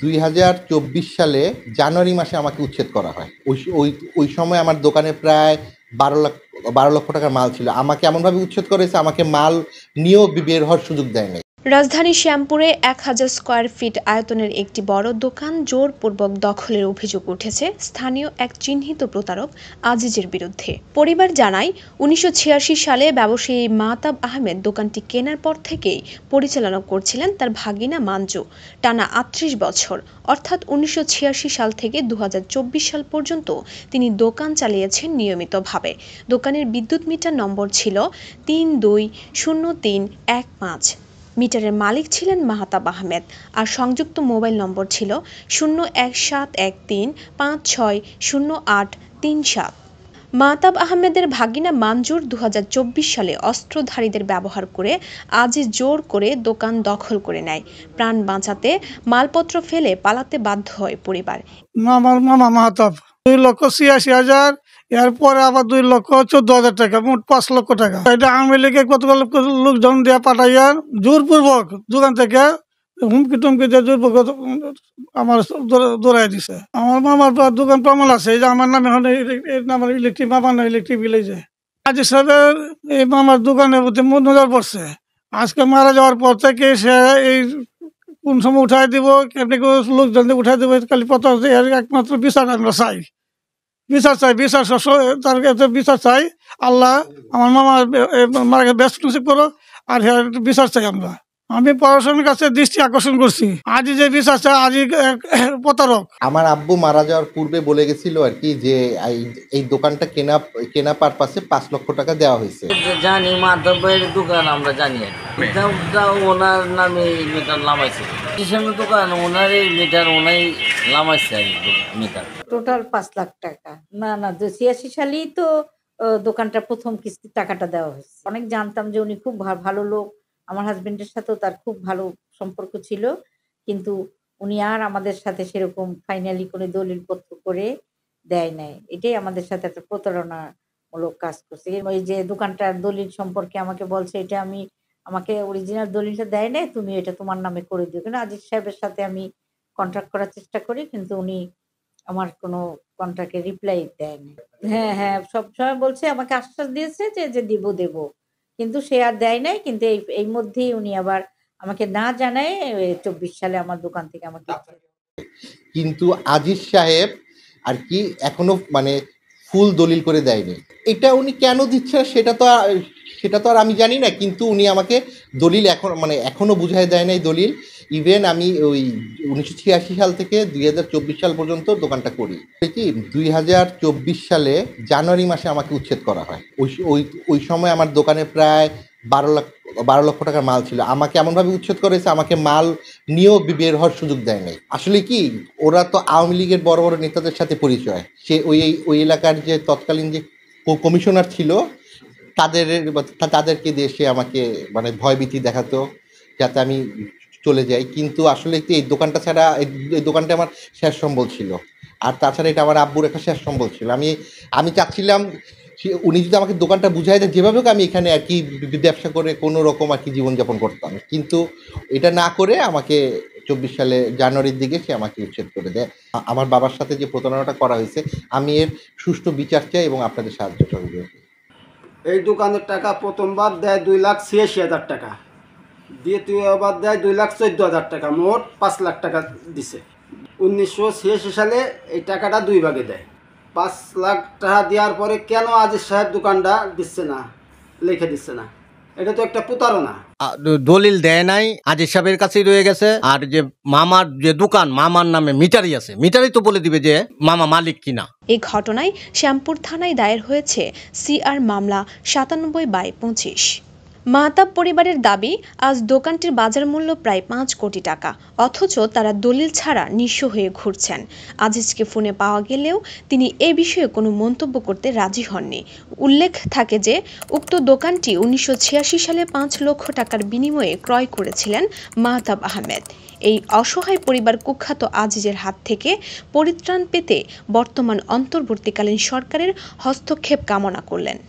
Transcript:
2024 সালে জানুয়ারি মাসে আমাকে উচ্ছেদ করা হয়। ওই সময় আমার দোকানে প্রায় 12 লক্ষ টাকার মাল ছিল। আমাকে এমনভাবে উচ্ছেদ করেছে, আমাকে মাল নিয়েও বের হওয়ার সুযোগ দেয় নাই। রাজধানীর শ্যামপুরে 1000 স্কয়ার ফিট আয়তনের একটি বড় দোকান জোরপূর্বক দখলের অভিযোগ উঠেছে স্থানীয় এক চিহ্নিত প্রতারক আজিজের বিরুদ্ধে। পরিবার জানায়, 1986 সালে ব্যবসায়ী মাহতাব আহমেদ দোকানটি কেনার পর থেকেই পরিচালনা করছিলেন তার ভাগিনা মাঞ্জু। টানা 38 বছর, অর্থাৎ 1986 সাল থেকে 2024 সাল পর্যন্ত তিনি দোকান চালিয়েছেন নিয়মিতভাবে। দোকানের বিদ্যুৎ মিটার নম্বর ছিল 320315। মিটারের মালিক ছিলেন মাহতাব আহমেদ, আর সংযুক্ত মোবাইল নম্বর ছিল 01713560837। মাহতাব আহমেদের ভাগিনা মাঞ্জুর 2024 সালে অস্ত্রধারীদের ব্যবহার করে আজিজ জোর করে দোকান দখল করে নেয়। প্রাণ বাঁচাতে মালপত্র ফেলে পালাতে বাধ্য হয় পরিবার। আমার মামা মাহতাব 2,86,000, এরপরে আবার 2,14,000 টাকা, মোট 5 লক্ষ টাকা। এটা আওয়ামী লীগের কতগুলো লোকজন দিয়ে পাঠাইয়া জোরপূর্বক দোকান থেকে হুমকি টুমকি দিয়ে জোরপূর্বক আমার দৌড়াই দিছে। আমার মামার দোকান প্রমাণ আছে, এই যে আমার নামে এখন আমার ইলেকট্রিক, মামার নামে ইলেকট্রিক বিল। যে আজ সাহেবের এই মামার দোকানের প্রতি নজর পড়ছে। আজকে মারা যাওয়ার পর থেকে সে এই কোন সময় উঠাই দিব, কেমনি লোকজন উঠাই দিব, খালি পথ একমাত্র বিচার আমরা চাই, বিচার চাই, তার কাছে বিচার চাই। আল্লাহ আমার মামাকে ব্যস্ত নসিব করো, আর বিচার চাই আমরা। আমি প্রশাসনের কাছে দৃষ্টি আকর্ষণ করছি, আজ যে বিচার চাই, আজই প্রতারক। আমার আব্বু মারা যাওয়ার পূর্বে বলে গেছিল আর কি যে এই দোকানটা কেনা পারপাসে 5 লক্ষ টাকা দেওয়া হয়েছে। জানি মাধবের দোকান আমরা জানি, ওনার নামে মিটার নামাইছে, দোকান ওনার মিটার ওনাই নামাইছে মিটার। টোটাল 5 লাখ টাকা। না 86 সালেই তো দোকানটা প্রথম কিস্তির টাকাটা দেওয়া হয়েছে। অনেক জানতাম যে উনি খুব ভালো লোক, আমার হাজবেন্ডের সাথেও তার খুব ভালো সম্পর্ক ছিল, কিন্তু উনি আর আমাদের সাথে সেরকম ফাইনালি কোনো দলিলপত্র করে দেয় নাই। এটাই আমাদের সাথে একটা প্রতারণামূলক কাজ করছে। ওই যে দোকানটার দলিল সম্পর্কে আমাকে বলছে, এটা আমাকে অরিজিনাল দলিলটা দেয় নাই, তুমি এটা তোমার নামে করে দিও। কিন্তু আজিজ সাহেবের সাথে আমি কন্ট্যাক্ট করার চেষ্টা করি, কিন্তু উনি আমার কোনো কন্ট্রাক্টে রিপ্লাই দেয়নি। হ্যাঁ, সবসময় বলছে, আমাকে আশ্বাস দিয়েছে যে দেব, কিন্তু সে আর দেয় নাই। কিন্তু এই মধ্যেই উনি আবার আমাকে না জানায় 24 সালে আমার দোকান থেকে আমাকে। কিন্তু আজিজ সাহেব আর কি এখনো মানে ফুল দলিল করে দেয়নি। এটা উনি কেন দিচ্ছে সেটা তো আর আমি জানি না, কিন্তু উনি আমাকে দলিল এখনো বুঝাই দেয় নাই দলিল। ইভেন আমি ওই 1986 সাল থেকে 2024 সাল পর্যন্ত দোকানটা করি। কি 2024 সালে জানুয়ারি মাসে আমাকে উচ্ছেদ করা হয়। ওই সময় আমার দোকানে প্রায় 12 লক্ষ টাকার মাল ছিল। আমাকে এমনভাবে উচ্ছেদ করেছে, আমাকে মাল নিয়েও বের হওয়ার সুযোগ দেয় নাই। আসলে কি, ওরা তো আওয়ামী লীগের বড় বড় নেতাদের সাথে পরিচয়। সে ওই এলাকার যে তৎকালীন যে কমিশনার ছিল, তাদেরকে দিয়ে সে আমাকে ভয়ভীতি দেখাতো যাতে আমি চলে যাই। কিন্তু আসলে কি, এই দোকানটা ছাড়া এই দোকানটা আমার শেষ সম্বল ছিল, আর তাছাড়া এটা আমার আব্বুর একটা শেষ সম্বল ছিল। আমি চাচ্ছিলাম উনি যদি আমাকে দোকানটা বুঝাই দেয়, যেভাবে হোক আমি এখানে আর কি ব্যবসা করে কোনো রকম আর কি জীবনযাপন করতাম। কিন্তু এটা না করে আমাকে 24 সালে জানুয়ারির দিকে সে আমাকে উচ্ছেদ করে দেয়। আমার বাবার সাথে যে প্রতারণাটা করা হয়েছে, আমি এর সুষ্ঠু বিচার চাই এবং আপনাদের সাহায্য সহযোগিতা। এই দোকানের টাকা প্রথমবার দেয় 2,86,000 টাকা, দ্বিতীয়বার দেয় 2,14,000 টাকা, মোট 5 লাখ টাকা দিছে। 1986 সালে এই টাকাটা 2 ভাগে দেয়। 5 লাখ টাকা দেওয়ার পরে কেন আজিজ সাহেব দোকানটা দিচ্ছে না, লিখে দিচ্ছে না? এটা তো একটা প্রতারণা। দলিল দেয় নাই, আজিজ সাহেবের কাছেই রয়ে গেছে। আর যে মামার যে দোকান, মামার নামে মিটারই আছে, মিটারই তো বলে দিবে যে মামা মালিক কিনা। এই ঘটনায় শ্যামপুর থানায় দায়ের হয়েছে সিআর মামলা 97/25। মাহতাব পরিবারের দাবি, আজ দোকানটির বাজার মূল্য প্রায় 5 কোটি টাকা, অথচ তারা দলিল ছাড়া নিঃস্ব হয়ে ঘুরছেন। আজিজকে ফোনে পাওয়া গেলেও তিনি এ বিষয়ে কোনো মন্তব্য করতে রাজি হননি। উল্লেখ থাকে যে উক্ত দোকানটি 1986 সালে 5 লক্ষ টাকার বিনিময়ে ক্রয় করেছিলেন মাহতাব আহমেদ। এই অসহায় পরিবার কুখ্যাত আজিজের হাত থেকে পরিত্রাণ পেতে বর্তমান অন্তর্বর্তীকালীন সরকারের হস্তক্ষেপ কামনা করলেন।